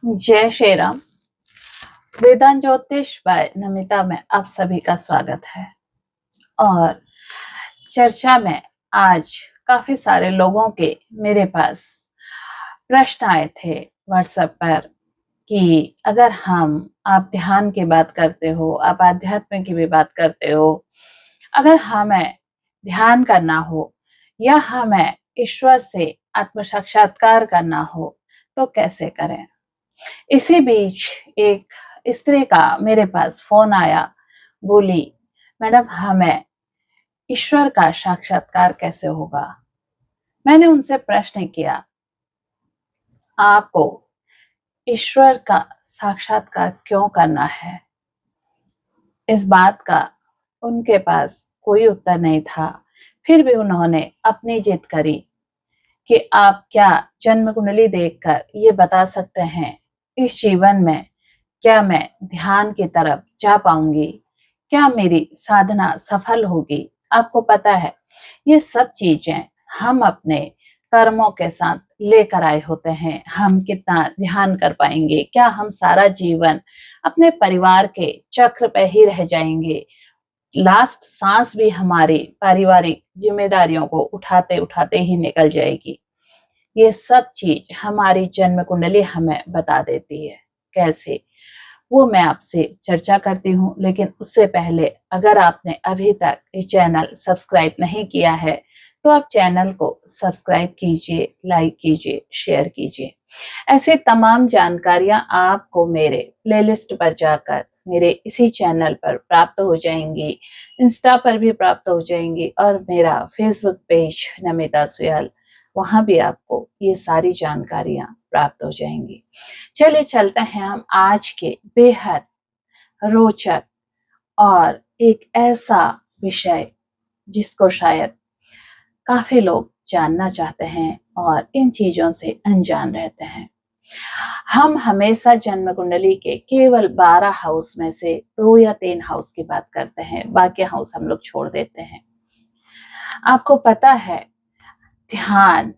जय श्री राम। वेदांत ज्योतिष बाय नमिता में आप सभी का स्वागत है। और चर्चा में आज काफी सारे लोगों के मेरे पास प्रश्न आए थे व्हाट्सएप पर कि अगर आप ध्यान की बात करते हो, आप आध्यात्म की भी बात करते हो, अगर हमें ध्यान करना हो या हमें ईश्वर से आत्म साक्षात्कार करना हो तो कैसे करें। इसी बीच एक स्त्री का मेरे पास फोन आया, बोली मैडम हमें ईश्वर का साक्षात्कार कैसे होगा। मैंने उनसे प्रश्न किया, आपको ईश्वर का साक्षात्कार क्यों करना है। इस बात का उनके पास कोई उत्तर नहीं था। फिर भी उन्होंने अपनी जिद करी कि आप क्या जन्म कुंडली देखकर ये बता सकते हैं इस जीवन में क्या मैं ध्यान की तरफ जा पाऊंगी, क्या मेरी साधना सफल होगी। आपको पता है ये सब चीजें हम अपने कर्मों के साथ लेकर आए होते हैं। हम कितना ध्यान कर पाएंगे, क्या हम सारा जीवन अपने परिवार के चक्र पे ही रह जाएंगे, लास्ट सांस भी हमारी पारिवारिक जिम्मेदारियों को उठाते उठाते ही निकल जाएगी। ये सब चीज हमारी जन्म कुंडली हमें बता देती है। कैसे, वो मैं आपसे चर्चा करती हूँ। लेकिन उससे पहले अगर आपने अभी तक ये चैनल सब्सक्राइब नहीं किया है तो आप चैनल को सब्सक्राइब कीजिए, लाइक कीजिए, शेयर कीजिए। ऐसे तमाम जानकारियां आपको मेरे प्लेलिस्ट पर जाकर मेरे इसी चैनल पर प्राप्त हो जाएंगी, इंस्टा पर भी प्राप्त हो जाएंगी और मेरा फेसबुक पेज नमिता सुयाल, वहां भी आपको ये सारी जानकारियां प्राप्त हो जाएंगी। चलिए चलते हैं हम आज के बेहद रोचक और एक ऐसा विषय जिसको शायद काफी लोग जानना चाहते हैं और इन चीजों से अनजान रहते हैं। हम हमेशा जन्म कुंडली के केवल 12 हाउस में से 2 या 3 हाउस की बात करते हैं, बाकी हाउस हम लोग छोड़ देते हैं। आपको पता है ध्यान,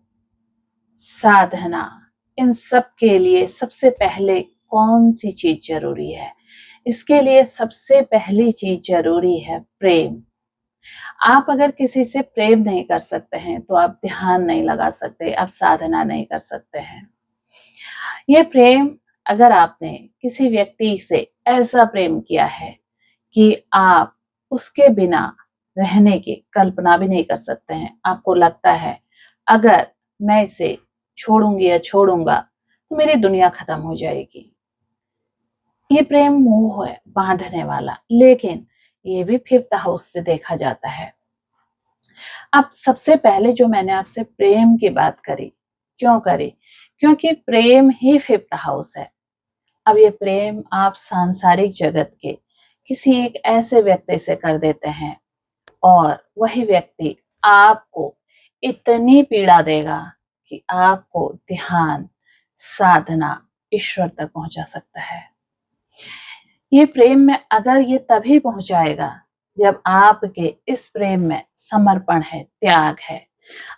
साधना, इन सब के लिए सबसे पहले कौन सी चीज जरूरी है। इसके लिए सबसे पहली चीज जरूरी है प्रेम। आप अगर किसी से प्रेम नहीं कर सकते हैं तो आप ध्यान नहीं लगा सकते, आप साधना नहीं कर सकते हैं। ये प्रेम, अगर आपने किसी व्यक्ति से ऐसा प्रेम किया है कि आप उसके बिना रहने की कल्पना भी नहीं कर सकते हैं, आपको लगता है अगर मैं इसे छोड़ूंगी या छोड़ूंगा तो मेरी दुनिया खत्म हो जाएगी। ये प्रेम मोह है बांधने वाला, लेकिन ये भी 5th हाउस से देखा जाता है। अब सबसे पहले जो मैंने आपसे प्रेम की बात करी, क्यों करी, क्योंकि प्रेम ही 5th हाउस है। अब ये प्रेम आप सांसारिक जगत के किसी एक ऐसे व्यक्ति से कर देते हैं और वही व्यक्ति आपको इतनी पीड़ा देगा कि आपको ध्यान, साधना, ईश्वर तक पहुंचा सकता है। ये प्रेम में अगर ये तभी पहुंचाएगा जब आपके इस प्रेम में समर्पण है, त्याग है।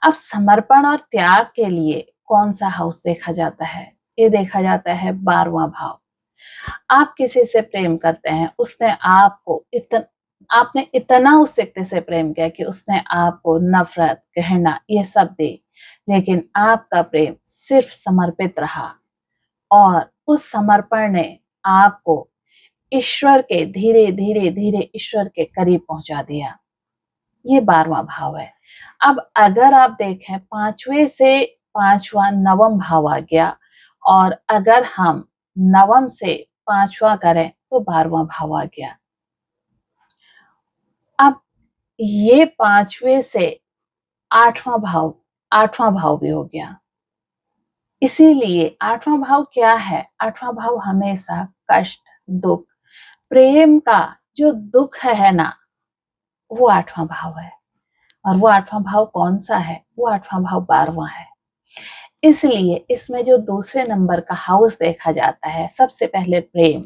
अब समर्पण और त्याग के लिए कौन सा हाउस देखा जाता है, ये देखा जाता है 12वां भाव। आप किसी से प्रेम करते हैं, उसने आपने इतना उस व्यक्ति से प्रेम किया कि उसने आपको नफरत, घृणा ये सब दी, लेकिन आपका प्रेम सिर्फ समर्पित रहा और उस समर्पण ने आपको ईश्वर के धीरे धीरे धीरे ईश्वर के करीब पहुंचा दिया। ये 12वां भाव है। अब अगर आप देखें 5वें से 5वां नवम भाव आ गया और अगर हम नवम से 5वां करें तो 12वां भाव आ गया। अब ये 5वें से 8वां भाव भी हो गया। इसीलिए 8वां भाव क्या है, 8वां भाव हमेशा कष्ट, दुख, प्रेम का जो दुख है ना, वो 8वां भाव है। और वो 8वां भाव कौन सा है, वो 8वां भाव 12वां है। इसलिए इसमें जो दूसरे नंबर का हाउस देखा जाता है, सबसे पहले प्रेम।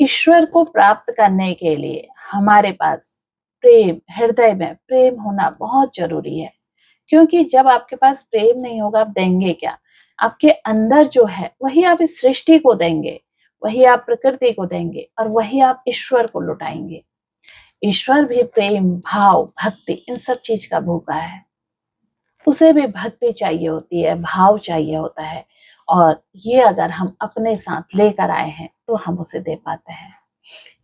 ईश्वर को प्राप्त करने के लिए हमारे पास प्रेम, हृदय में प्रेम होना बहुत जरूरी है। क्योंकि जब आपके पास प्रेम नहीं होगा आप देंगे क्या। आपके अंदर जो है वही आप इस सृष्टि को देंगे, वही आप प्रकृति को देंगे और वही आप ईश्वर को लुटाएंगे। ईश्वर भी प्रेम, भाव, भक्ति इन सब चीज का भूखा है। उसे भी भक्ति चाहिए होती है, भाव चाहिए होता है, और ये अगर हम अपने साथ लेकर आए हैं तो हम उसे दे पाते हैं।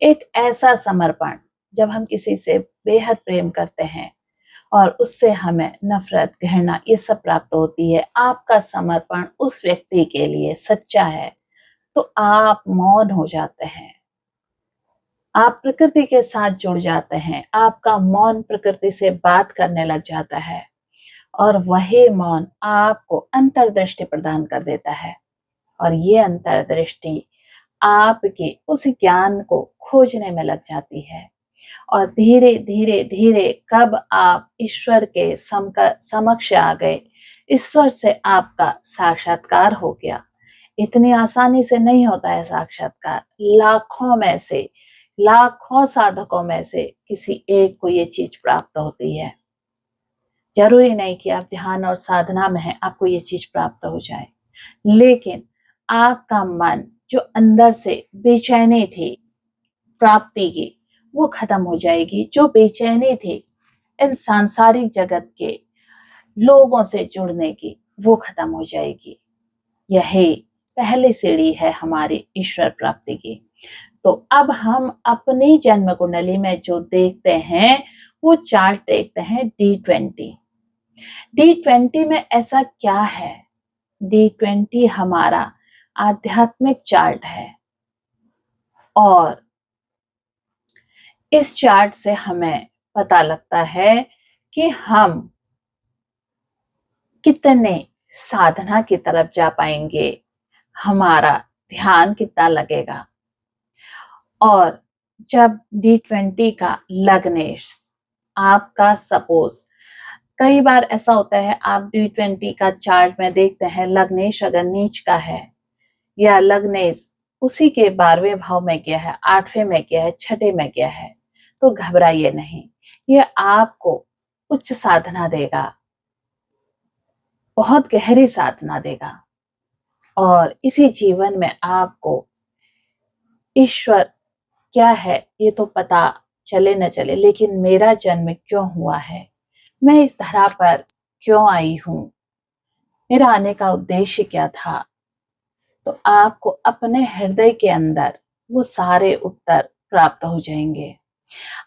एक ऐसा समर्पण, जब हम किसी से बेहद प्रेम करते हैं और उससे हमें नफरत, घृणा ये सब प्राप्त होती है, आपका समर्पण उस व्यक्ति के लिए सच्चा है तो आप मौन हो जाते हैं, आप प्रकृति के साथ जुड़ जाते हैं, आपका मौन प्रकृति से बात करने लग जाता है और वही मौन आपको अंतर्दृष्टि प्रदान कर देता है। और ये अंतर्दृष्टि आपके उस ज्ञान को खोजने में लग जाती है और धीरे धीरे धीरे कब आप ईश्वर के समक्ष आ गए, ईश्वर से आपका साक्षात्कार हो गया। इतनी आसानी से नहीं होता है साक्षात्कार, लाखों में से, लाखों साधकों में से किसी एक को ये चीज प्राप्त होती है। जरूरी नहीं कि आप ध्यान और साधना में हैं आपको ये चीज प्राप्त हो जाए, लेकिन आपका मन जो अंदर से बेचैनी थी प्राप्ति की वो खत्म हो जाएगी। जो बेचैनी थी इन सांसारिक जगत के लोगों से जुड़ने की वो खत्म हो जाएगी। यही पहली सीढ़ी है हमारी ईश्वर प्राप्ति की। तो अब हम अपनी जन्म कुंडली में जो देखते हैं वो चार्ट देखते हैं D20। D20 में ऐसा क्या है? D20 हमारा आध्यात्मिक चार्ट है और इस चार्ट से हमें पता लगता है कि हम कितने साधना की तरफ जा पाएंगे, हमारा ध्यान कितना लगेगा। और जब D20 का लग्नेश आपका सपोज, कई बार ऐसा होता है आप D20 का चार्ट में देखते हैं लग्नेश अगर नीच का है या लग्नेश उसी के 12वें भाव में गया है, 8वें में गया है, 6ठे में गया है, तो घबराइए नहीं, ये आपको उच्च साधना देगा, बहुत गहरी साधना देगा और इसी जीवन में आपको ईश्वर क्या है ये तो पता चले न चले, लेकिन मेरा जन्म क्यों हुआ है, मैं इस धरा पर क्यों आई हूं, मेरा आने का उद्देश्य क्या था, तो आपको अपने हृदय के अंदर वो सारे उत्तर प्राप्त हो जाएंगे।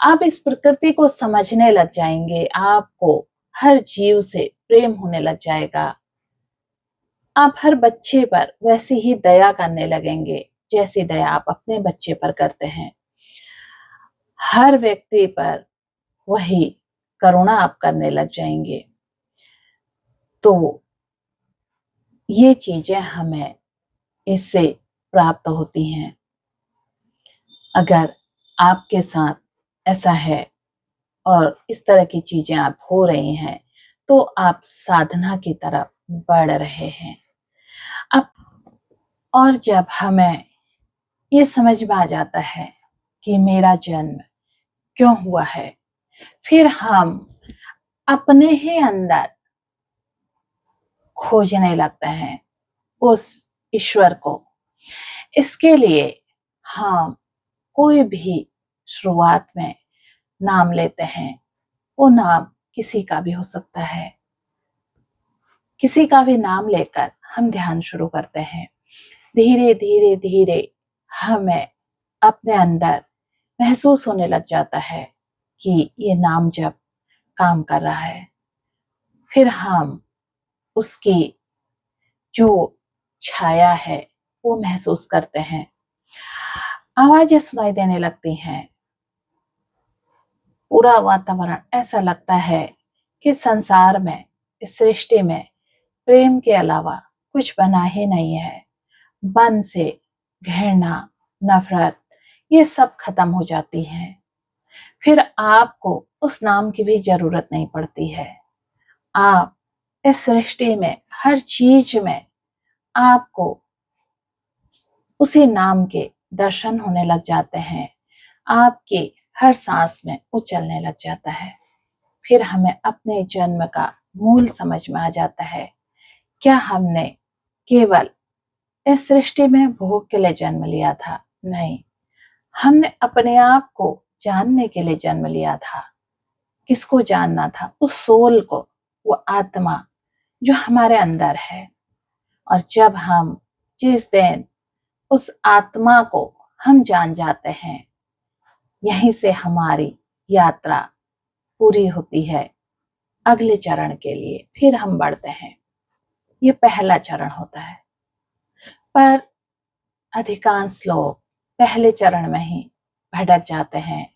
आप इस प्रकृति को समझने लग जाएंगे, आपको हर जीव से प्रेम होने लग जाएगा। आप हर बच्चे पर वैसी ही दया करने लगेंगे जैसी दया आप अपने बच्चे पर करते हैं। हर व्यक्ति पर वही करुणा आप करने लग जाएंगे। तो ये चीजें हमें इससे प्राप्त होती हैं। अगर आपके साथ ऐसा है और इस तरह की चीजें आप हो रही हैं तो आप साधना की तरफ बढ़ रहे हैं। अब और जब हमें ये समझ में आ जाता है कि मेरा जन्म क्यों हुआ है, फिर हम अपने ही अंदर खोजने लगते हैं उस ईश्वर को। इसके लिए हम कोई भी शुरुआत में नाम लेते हैं, वो नाम किसी का भी हो सकता है। किसी का भी नाम लेकर हम ध्यान शुरू करते हैं। धीरे धीरे धीरे हमें अपने अंदर महसूस होने लग जाता है कि ये नाम जब काम कर रहा है, फिर हम उसकी जो छाया है वो महसूस करते हैं। आवाजें सुनाई देने लगती हैं, पूरा वातावरण ऐसा लगता है कि संसार में, इस सृष्टि में प्रेम के अलावा कुछ बना ही नहीं है। मन से घृणा, नफरत ये सब खत्म हो जाती है। फिर आपको उस नाम की भी जरूरत नहीं पड़ती है। आप इस सृष्टि में हर चीज में आपको उसी नाम के दर्शन होने लग जाते हैं। आपके हर सांस में वो चलने लग जाता है। फिर हमें अपने जन्म का मूल समझ में आ जाता है। क्या हमने केवल इस सृष्टि में भोग के लिए जन्म लिया था, नहीं, हमने अपने आप को जानने के लिए जन्म लिया था। किसको जानना था? उस सोल को, वो आत्मा जो हमारे अंदर है। और जब हम जिस दिन उस आत्मा को हम जान जाते हैं, यहीं से हमारी यात्रा पूरी होती है अगले चरण के लिए। फिर हम बढ़ते हैं। ये पहला चरण होता है, पर अधिकांश लोग पहले चरण में ही भटक जाते हैं।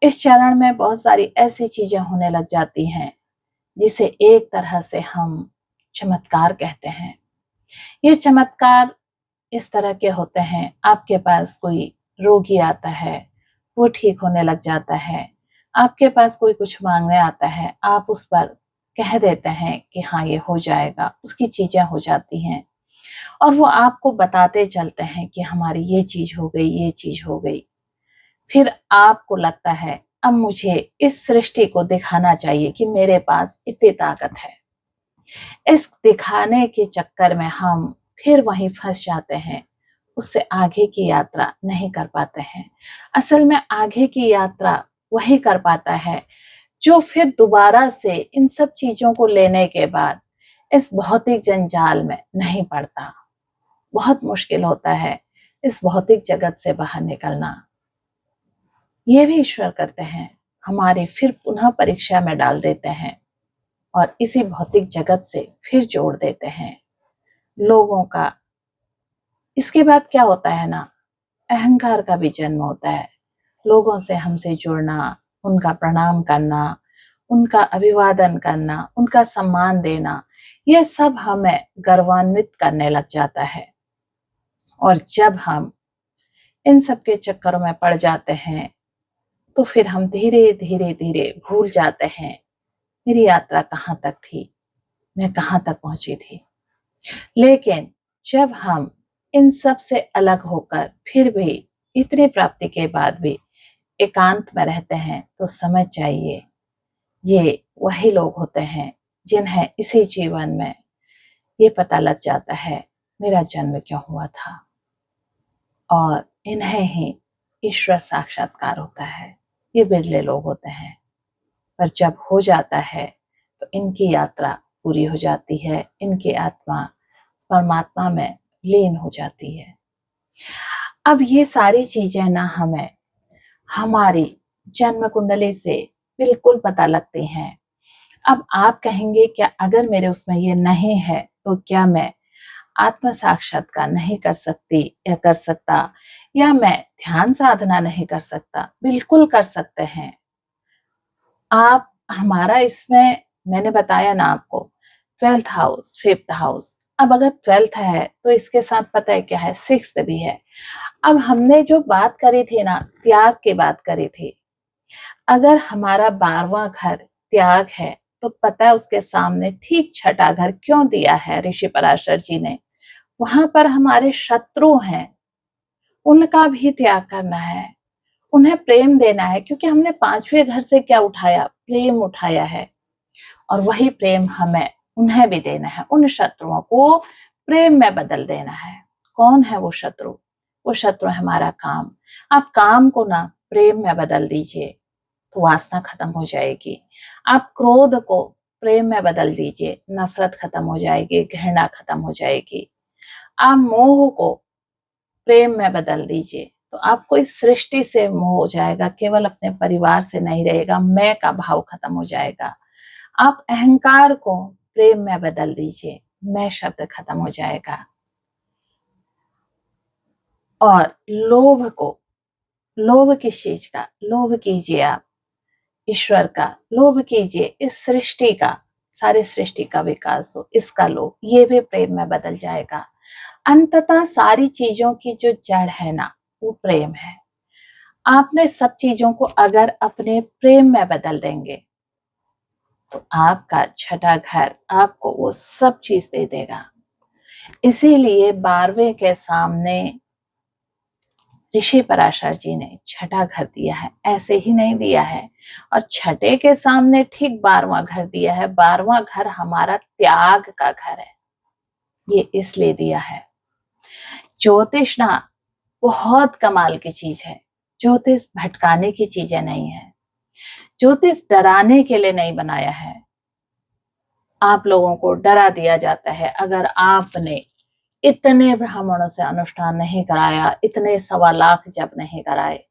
इस चरण में बहुत सारी ऐसी चीजें होने लग जाती हैं जिसे एक तरह से हम चमत्कार कहते हैं। ये चमत्कार इस तरह के होते हैं, आपके पास कोई रोगी आता है, वो ठीक होने लग जाता है। आपके पास कोई कुछ मांगने आता है, आप उस पर कह देते हैं कि हाँ ये हो जाएगा, उसकी चीजें हो जाती हैं। और वो आपको बताते चलते हैं कि हमारी ये चीज हो गई, ये चीज हो गई। फिर आपको लगता है अब मुझे इस सृष्टि को दिखाना चाहिए कि मेरे पास इतनी ताकत है। इस दिखाने के चक्कर में हम फिर वहीं फंस जाते हैं, उससे आगे की यात्रा नहीं कर पाते हैं। असल में आगे की यात्रा वही कर पाता है जो फिर दोबारा से इन सब चीजों को लेने के बाद इस भौतिक जंजाल में नहीं पड़ता। बहुत मुश्किल होता है इस भौतिक जगत से बाहर निकलना। ये भी ईश्वर करते हैं, हमारे फिर पुनः परीक्षा में डाल देते हैं और इसी भौतिक जगत से फिर जोड़ देते हैं लोगों का। इसके बाद क्या होता है ना, अहंकार का भी जन्म होता है। लोगों से हमसे जुड़ना, उनका प्रणाम करना, उनका अभिवादन करना, उनका सम्मान देना, ये सब हमें गर्वान्वित करने लग जाता है। और जब हम इन सब के चक्करों में पड़ जाते हैं तो फिर हम धीरे धीरे धीरे भूल जाते हैं मेरी यात्रा कहाँ तक थी, मैं कहाँ तक पहुंची थी। लेकिन जब हम इन सब से अलग होकर फिर भी इतनी प्राप्ति के बाद भी एकांत में रहते हैं तो समझ जाइए ये वही लोग होते हैं जिन्हें इसी जीवन में ये पता लग जाता है मेरा जन्म क्यों हुआ था, और इन्हें ही ईश्वर साक्षात्कार होता है। ये बिरले लोग होते हैं, पर जब हो जाता है तो इनकी यात्रा पूरी हो जाती है, इनकी आत्मा परमात्मा में लीन हो जाती है। अब ये सारी चीजें ना हमें हमारी जन्म कुंडली से बिल्कुल पता लगती हैं। अब आप कहेंगे क्या अगर मेरे उसमें ये नहीं है तो क्या मैं आत्म साक्षात्कार नहीं कर सकती या कर सकता, या मैं ध्यान साधना नहीं कर सकता? बिल्कुल कर सकते हैं आप। हमारा इसमें मैंने बताया ना आपको 12th हाउस, 5th हाउस। अब अगर 12th है तो इसके साथ पता है क्या है, 6th भी है। अब हमने जो बात करी थी ना, त्याग की बात करी थी। अगर हमारा 12वां घर त्याग है तो पता है उसके सामने ठीक छठा घर क्यों दिया है ऋषि पराशर जी ने? वहां पर हमारे शत्रु हैं, उनका भी त्याग करना है, उन्हें प्रेम देना है, क्योंकि हमने 5वें घर से क्या उठाया, प्रेम उठाया है। और वही प्रेम हमें उन्हें भी देना है, उन शत्रुओं को प्रेम में बदल देना है। कौन है वो शत्रु? वो शत्रु है हमारा काम। आप काम को ना प्रेम में बदल दीजिए तो वासना खत्म हो जाएगी। आप क्रोध को प्रेम में बदल दीजिए, नफरत खत्म हो जाएगी, घृणा खत्म हो जाएगी। आप मोह को प्रेम में बदल दीजिए तो आपको इस सृष्टि से मोह हो जाएगा, केवल अपने परिवार से नहीं रहेगा, मैं का भाव खत्म हो जाएगा। आप अहंकार को प्रेम में बदल दीजिए, मैं शब्द खत्म हो जाएगा। और लोभ को, लोभ किस चीज का? लोभ कीजिए आप ईश्वर का, लोभ कीजिए इस सृष्टि का, सारी सृष्टि का विकास हो, इसका लोभ, ये भी प्रेम में बदल जाएगा। अंततः सारी चीजों की जो जड़ है ना, वो प्रेम है। आपने सब चीजों को अगर अपने प्रेम में बदल देंगे तो आपका छठा घर आपको वो सब चीज दे देगा। इसीलिए 12वें के सामने ऋषि पराशर जी ने छठा घर दिया है, ऐसे ही नहीं दिया है। और छठे के सामने ठीक 12वां घर दिया है। 12वां घर हमारा त्याग का घर है। ये इसलिए दिया है। ज्योतिष ना बहुत कमाल की चीज है। ज्योतिष भटकाने की चीजें नहीं है। ज्योतिष डराने के लिए नहीं बनाया है। आप लोगों को डरा दिया जाता है अगर आपने इतने ब्राह्मणों से अनुष्ठान नहीं कराया, इतने 1.25 लाख जप नहीं कराए।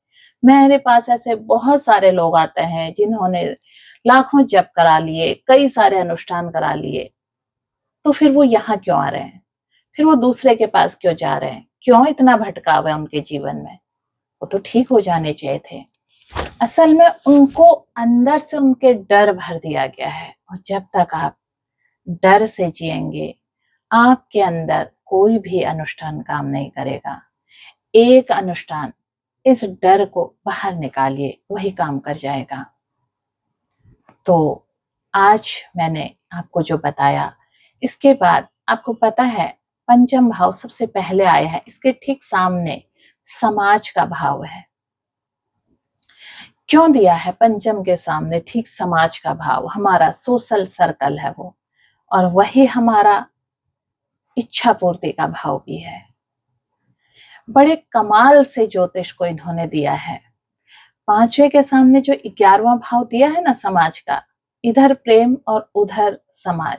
मेरे पास ऐसे बहुत सारे लोग आते हैं जिन्होंने लाखों जप करा लिए, कई सारे अनुष्ठान करा लिए, तो फिर वो यहाँ क्यों आ रहे हैं? फिर वो दूसरे के पास क्यों जा रहे हैं? क्यों इतना भटकाव है उनके जीवन में? वो तो ठीक हो जाने चाहिए थे। असल में उनको अंदर से उनके डर भर दिया गया है, और जब तक आप डर से जिएंगे, आपके अंदर कोई भी अनुष्ठान काम नहीं करेगा। एक अनुष्ठान इस डर को बाहर निकालिए, वही काम कर जाएगा। तो आज मैंने आपको जो बताया, इसके बाद आपको पता है पंचम भाव सबसे पहले आया है, इसके ठीक सामने समाज का भाव है। क्यों दिया है पंचम के सामने ठीक समाज का भाव? हमारा सोशल सर्कल है वो, और वही हमारा इच्छा पूर्ति का भाव भी है। बड़े कमाल से ज्योतिष को इन्होंने दिया है। 5वें के सामने जो 11वां भाव दिया है ना समाज का, इधर प्रेम और उधर समाज,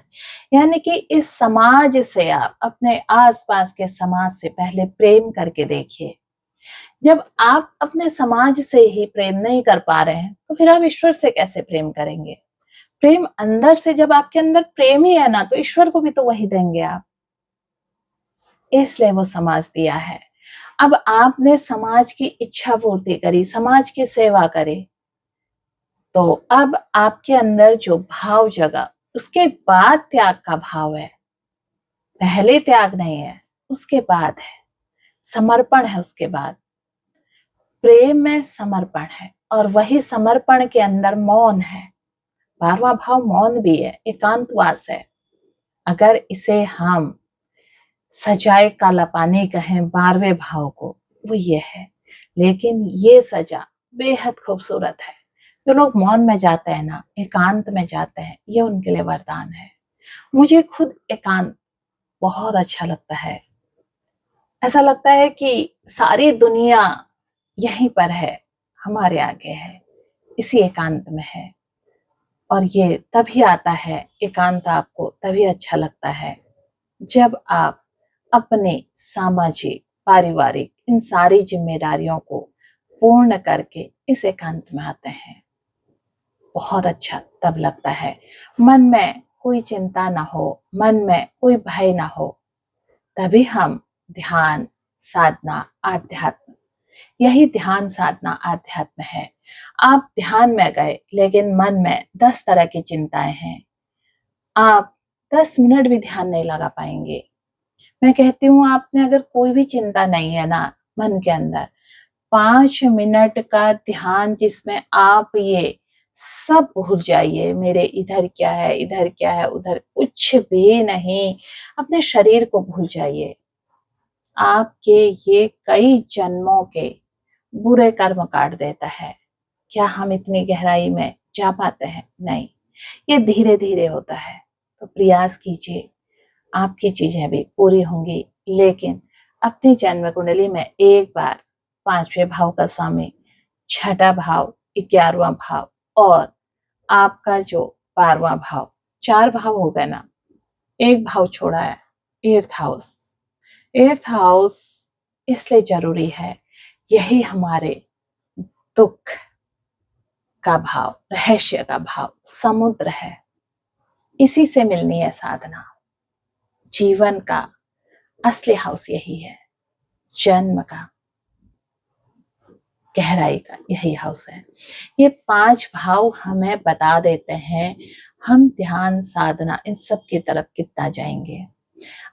यानी कि इस समाज से आप अपने आसपास के समाज से पहले प्रेम करके देखिए। जब आप अपने समाज से ही प्रेम नहीं कर पा रहे हैं, तो फिर आप ईश्वर से कैसे प्रेम करेंगे? प्रेम अंदर से, जब आपके अंदर प्रेम ही है ना, तो ईश्वर को भी तो वही देंगे आप। इसलिए वो समाज दिया है। अब आपने समाज की इच्छा पूर्ति करी, समाज की सेवा करी, तो अब आपके अंदर जो भाव जगा, उसके बाद त्याग का भाव है। पहले त्याग नहीं है, उसके बाद है समर्पण, है उसके बाद प्रेम में समर्पण है, और वही समर्पण के अंदर मौन है। 12वां भाव मौन भी है, एकांतवास है। अगर इसे हम सजाए काला पानी कहें 12वें भाव को, वो ये है। लेकिन ये सजा बेहद खूबसूरत है। जो लोग मौन में जाते हैं ना, एकांत में जाते हैं, ये उनके लिए वरदान है। मुझे खुद एकांत बहुत अच्छा लगता है। ऐसा लगता है कि सारी दुनिया यहीं पर है, हमारे आगे है, इसी एकांत में है। और ये तभी आता है, एकांत आपको तभी अच्छा लगता है जब आप अपने सामाजिक, पारिवारिक इन सारी जिम्मेदारियों को पूर्ण करके इस एकांत में आते हैं। बहुत अच्छा तब लगता है। मन में कोई चिंता ना हो, मन में कोई भय ना हो, तभी हम ध्यान, साधना, आध्यात्म, यही ध्यान, साधना, आध्यात्म है। आप ध्यान में गए लेकिन मन में 10 तरह की चिंताएं हैं, आप 10 मिनट भी ध्यान नहीं लगा पाएंगे। मैं कहती हूँ, आपने अगर कोई भी चिंता नहीं है ना मन के अंदर, 5 मिनट का ध्यान जिसमें आप ये सब भूल जाइए, मेरे इधर क्या है, इधर क्या है, उधर कुछ भी नहीं, अपने शरीर को भूल जाइए। आपके ये कई जन्मों के बुरे कर्म काट देता है। क्या हम इतनी गहराई में जा पाते हैं? नहीं, ये धीरे धीरे होता है। तो प्रयास कीजिए, आपकी चीजें भी पूरी होंगी। लेकिन अपनी जन्म कुंडली में एक बार 5वें भाव का स्वामी, 6ठा भाव, 11वां भाव और आपका जो 12वां भाव, 4 भाव हो गए ना, एक भाव छोड़ा है, 8th हाउस। 8th हाउस इसलिए जरूरी है, यही हमारे दुख का भाव, रहस्य का भाव, समुद्र है। इसी से मिलनी है साधना। जीवन का असली हाउस यही है, जन्म का, गहराई का यही हाउस है। ये 5 भाव हमें बता देते हैं हम ध्यान, साधना, इन सब की तरफ कितना जाएंगे।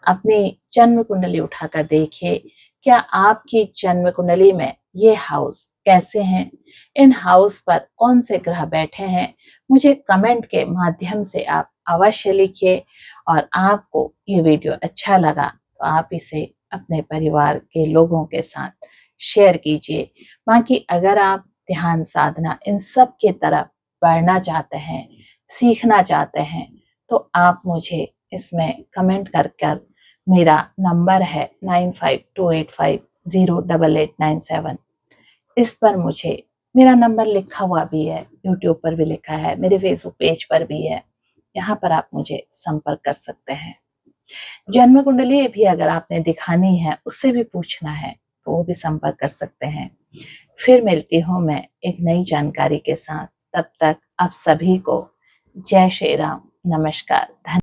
अपनी जन्म कुंडली उठाकर देखिए, क्या आपकी जन्म कुंडली में ये हाउस कैसे हैं, इन हाउस पर कौन से ग्रह बैठे हैं। मुझे कमेंट के माध्यम से आप अवश्य लिखिए। और आपको ये वीडियो अच्छा लगा तो आप इसे अपने परिवार के लोगों के साथ शेयर कीजिए। बाकी अगर आप ध्यान, साधना, इन सब की तरफ बढ़ना चाहते हैं, सीखना चाहते हैं, तो आप मुझे इसमें कमेंट कर मेरा नंबर है 9528508897। इस पर मुझे मेरा नंबर लिखा हुआ भी है, यूट्यूब पर भी लिखा है, मेरे फेसबुक पेज पर भी है। यहाँ पर आप मुझे संपर्क कर सकते हैं। जन्म कुंडली भी अगर आपने दिखानी है, उससे भी पूछना है, तो वो भी संपर्क कर सकते हैं। फिर मिलती हूँ मैं एक नई जानकारी के साथ। तब तक आप सभी को जय श्री राम, नमस्कार, धन्यवाद।